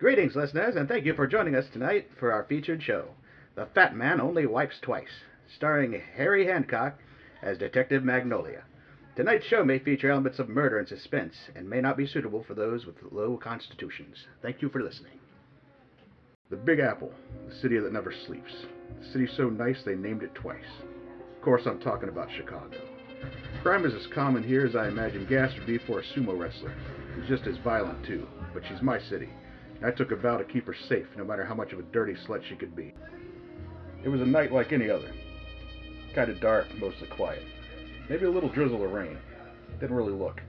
Greetings, listeners, and thank you for joining us tonight for our featured show, The Fat Man Only Wipes Twice, starring Harry Hancock as Detective Magnolia. Tonight's show may feature elements of murder and suspense and may not be suitable for those with low constitutions. Thank you for listening. The Big Apple, the city that never sleeps. The city so nice they named it twice. Of course, I'm talking about Chicago. Crime is as common here as I imagine gas would be for a sumo wrestler. She's just as violent, too, but she's my city. I took a vow to keep her safe, no matter how much of a dirty slut she could be. It was a night like any other. Kind of dark, mostly quiet. Maybe a little drizzle of rain. Didn't really look.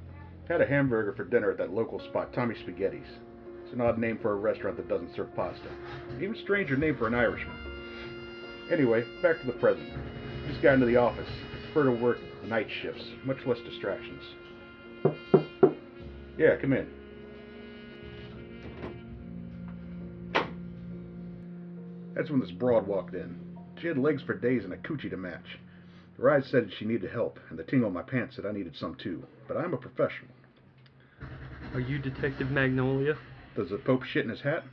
Had a hamburger for dinner at that local spot, Tommy Spaghetti's. It's an odd name for a restaurant that doesn't serve pasta. Even stranger name for an Irishman. Anyway, back to the present. Just got into the office. Prefer to work night shifts, much less distractions. Yeah, come in. That's when this broad walked in. She had legs for days and a coochie to match. Her eyes said she needed help, and the tingle on my pants said I needed some too. But I'm a professional. Are you Detective Magnolia? Does the Pope shit in his hat?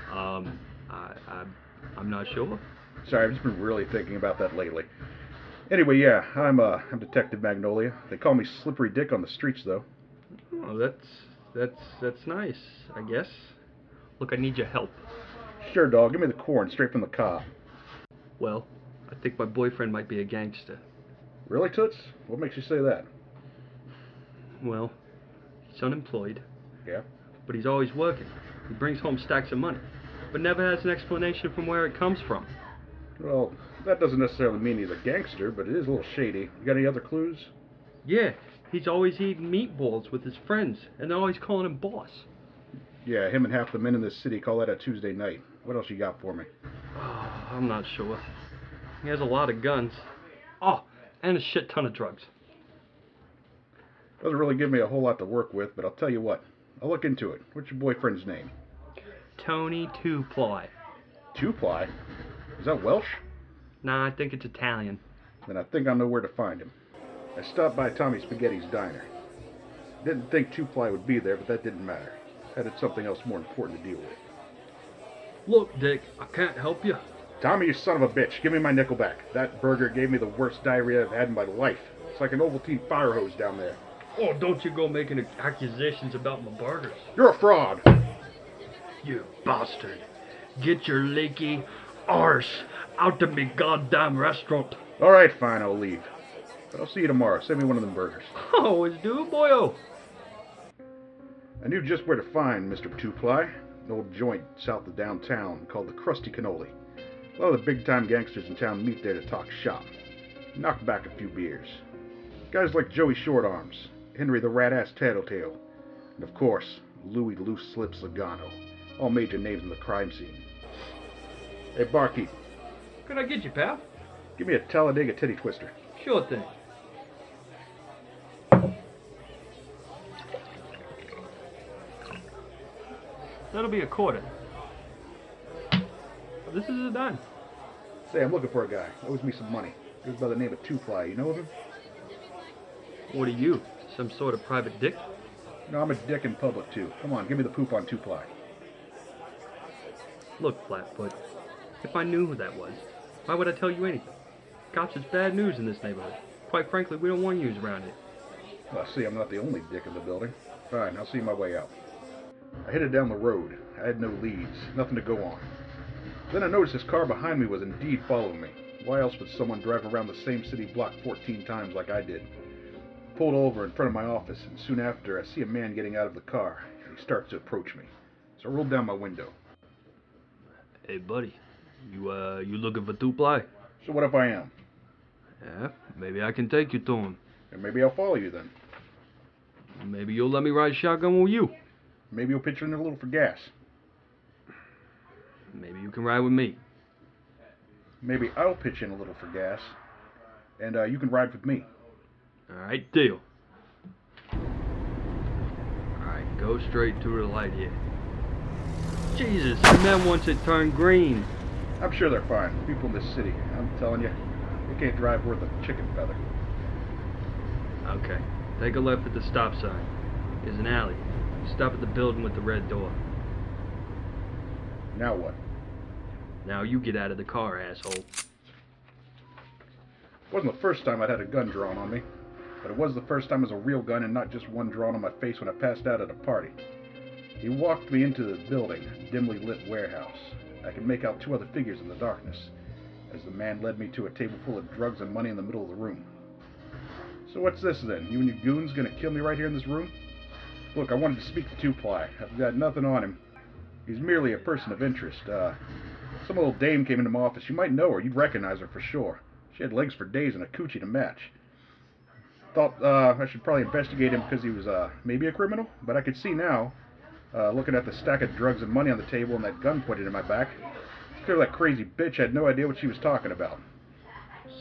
I'm not sure. Sorry, I've just been really thinking about that lately. Anyway, yeah, I'm Detective Magnolia. They call me Slippery Dick on the streets, though. Oh, that's nice, I guess. Look, I need your help. Sure, dog. Give me the corn straight from the cob. Well, I think my boyfriend might be a gangster. Really, Toots? What makes you say that? Well, he's unemployed. Yeah? But he's always working. He brings home stacks of money, but never has an explanation from where it comes from. Well, that doesn't necessarily mean he's a gangster, but it is a little shady. You got any other clues? Yeah, he's always eating meatballs with his friends, and they're always calling him boss. Yeah, him and half the men in this city call that a Tuesday night. What else you got for me? Oh, I'm not sure. He has a lot of guns. Oh, and a shit ton of drugs. Doesn't really give me a whole lot to work with, but I'll tell you what. I'll look into it. What's your boyfriend's name? Tony Two-Ply. Two-Ply? Is that Welsh? Nah, I think it's Italian. Then I think I know where to find him. I stopped by Tommy Spaghetti's diner. Didn't think Two-Ply would be there, but that didn't matter. Had something else more important to deal with. Look, Dick, I can't help you. Tommy, you son of a bitch. Give me my nickel back. That burger gave me the worst diarrhea I've had in my life. It's like an Ovaltine fire hose down there. Oh, don't you go making accusations about my burgers. You're a fraud. You bastard. Get your leaky arse out of me goddamn restaurant. All right, fine, I'll leave. But I'll see you tomorrow. Send me one of them burgers. Oh, it's due, boyo. I knew just where to find Mr. Two-Ply, an old joint south of downtown called the Krusty Cannoli. A lot of the big-time gangsters in town meet there to talk shop, knock back a few beers. Guys like Joey Short-Arms, Henry the Rat-Ass Tattletale, and of course, Louis Loose Lips Logano, all major names in the crime scene. Hey, barkeep. What can I get you, pal? Give me a Talladega Titty Twister. Sure thing. That'll be a quarter. This is a dime. Say, I'm looking for a guy. Owes me some money. Goes by the name of Two-Ply. You know of him? What are you? Some sort of private dick? No, I'm a dick in public, too. Come on, give me the poop on Two-Ply. Look, Flatfoot, if I knew who that was, why would I tell you anything? Cops is bad news in this neighborhood. Quite frankly, we don't want yous around here. Well, see, I'm not the only dick in the building. Fine, I'll see my way out. I headed down the road. I had no leads, nothing to go on. Then I noticed this car behind me was indeed following me. Why else would someone drive around the same city block 14 times like I did? Pulled over in front of my office, and soon after I see a man getting out of the car, and he starts to approach me. So I rolled down my window. Hey, buddy, you looking for Two-Ply? So what if I am? Yeah, maybe I can take you to him. And maybe I'll follow you then. Maybe you'll let me ride shotgun with you. Maybe you'll pitch in a little for gas. Maybe you can ride with me. Maybe I'll pitch in a little for gas. And you can ride with me. Alright, deal. Alright, go straight to the light here. Jesus, I meant once it turned green. I'm sure they're fine. People in this city, I'm telling you, they can't drive worth a chicken feather. Okay, take a left at the stop sign. There's an alley. Stop at the building with the red door. Now what? Now you get out of the car, asshole. It wasn't the first time I'd had a gun drawn on me, but it was the first time as a real gun and not just one drawn on my face when I passed out at a party. He walked me into the building, a dimly lit warehouse. I could make out two other figures in the darkness, as the man led me to a table full of drugs and money in the middle of the room. So what's this then? You and your goons gonna kill me right here in this room? Look, I wanted to speak to Two-Ply. I've got nothing on him. He's merely a person of interest. Some old dame came into my office. You might know her. You'd recognize her for sure. She had legs for days and a coochie to match. Thought I should probably investigate him because he was maybe a criminal, but I could see now, looking at the stack of drugs and money on the table and that gun pointed in my back, it's clear that crazy bitch had no idea what she was talking about.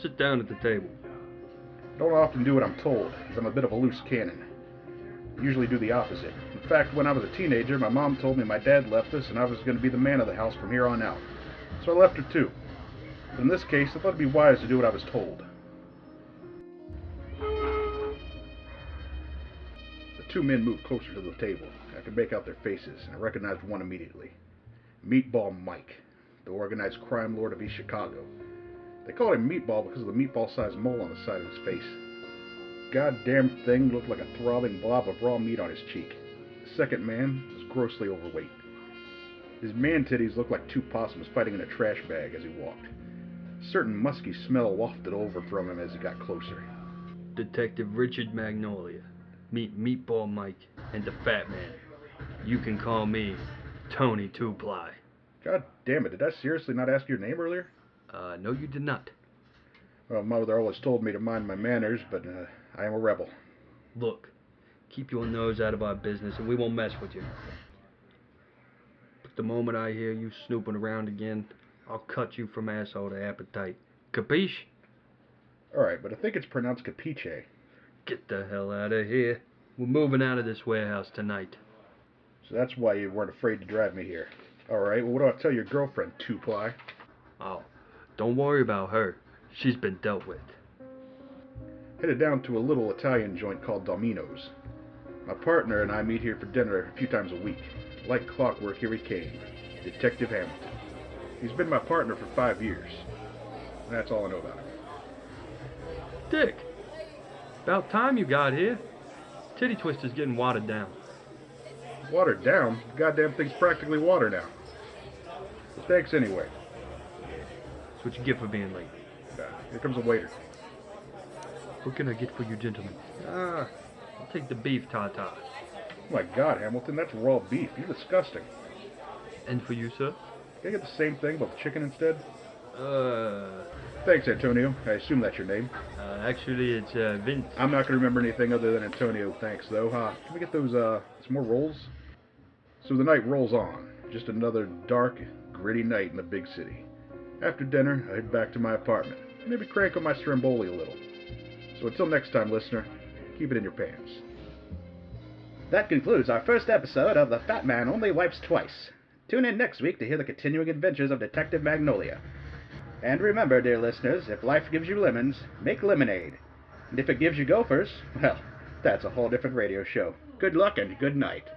Sit down at the table. Don't often do what I'm told, because I'm a bit of a loose cannon. I usually do the opposite. In fact, when I was a teenager, my mom told me my dad left us and I was going to be the man of the house from here on out. So I left her too. But in this case, I thought it'd be wise to do what I was told. The two men moved closer to the table. I could make out their faces, and I recognized one immediately. Meatball Mike, the organized crime lord of East Chicago. They called him Meatball because of the meatball-sized mole on the side of his face. Goddamn thing looked like a throbbing blob of raw meat on his cheek. The second man was grossly overweight. His man titties looked like two possums fighting in a trash bag as he walked. A certain musky smell wafted over from him as he got closer. Detective Richard Magnolia. Meet Meatball Mike and the Fat Man. You can call me Tony Two-Ply. God damn it, did I seriously not ask your name earlier? No you did not. Well, mother always told me to mind my manners, but I am a rebel. Look, keep your nose out of our business and we won't mess with you. But the moment I hear you snooping around again, I'll cut you from asshole to appetite. Capiche? Alright, but I think it's pronounced capiche. Get the hell out of here. We're moving out of this warehouse tonight. So that's why you weren't afraid to drive me here. Alright, well what do I tell your girlfriend, Two-Ply? Oh, don't worry about her. She's been dealt with. Headed down to a little Italian joint called Domino's. My partner and I meet here for dinner a few times a week. Like clockwork, here he came. Detective Hamilton. He's been my partner for 5 years. That's all I know about him. Dick, about time you got here. Titty Twister's getting watered down. Watered down? The goddamn thing's practically water now. Well, thanks anyway. That's what you get for being late. Here comes a waiter. What can I get for you, gentlemen? I'll take the beef tartare. Oh my god, Hamilton, that's raw beef. You're disgusting. And for you, sir? Can I get the same thing, but the chicken instead? Thanks, Antonio. I assume that's your name. Actually, it's, Vince. I'm not going to remember anything other than Antonio, thanks, though. Can we get those, some more rolls? So the night rolls on. Just another dark, gritty night in the big city. After dinner, I head back to my apartment. Maybe crank on my Stromboli a little. So until next time, listener, keep it in your pants. That concludes our first episode of The Fat Man Only Wipes Twice. Tune in next week to hear the continuing adventures of Detective Magnolia. And remember, dear listeners, if life gives you lemons, make lemonade. And if it gives you gophers, well, that's a whole different radio show. Good luck and good night.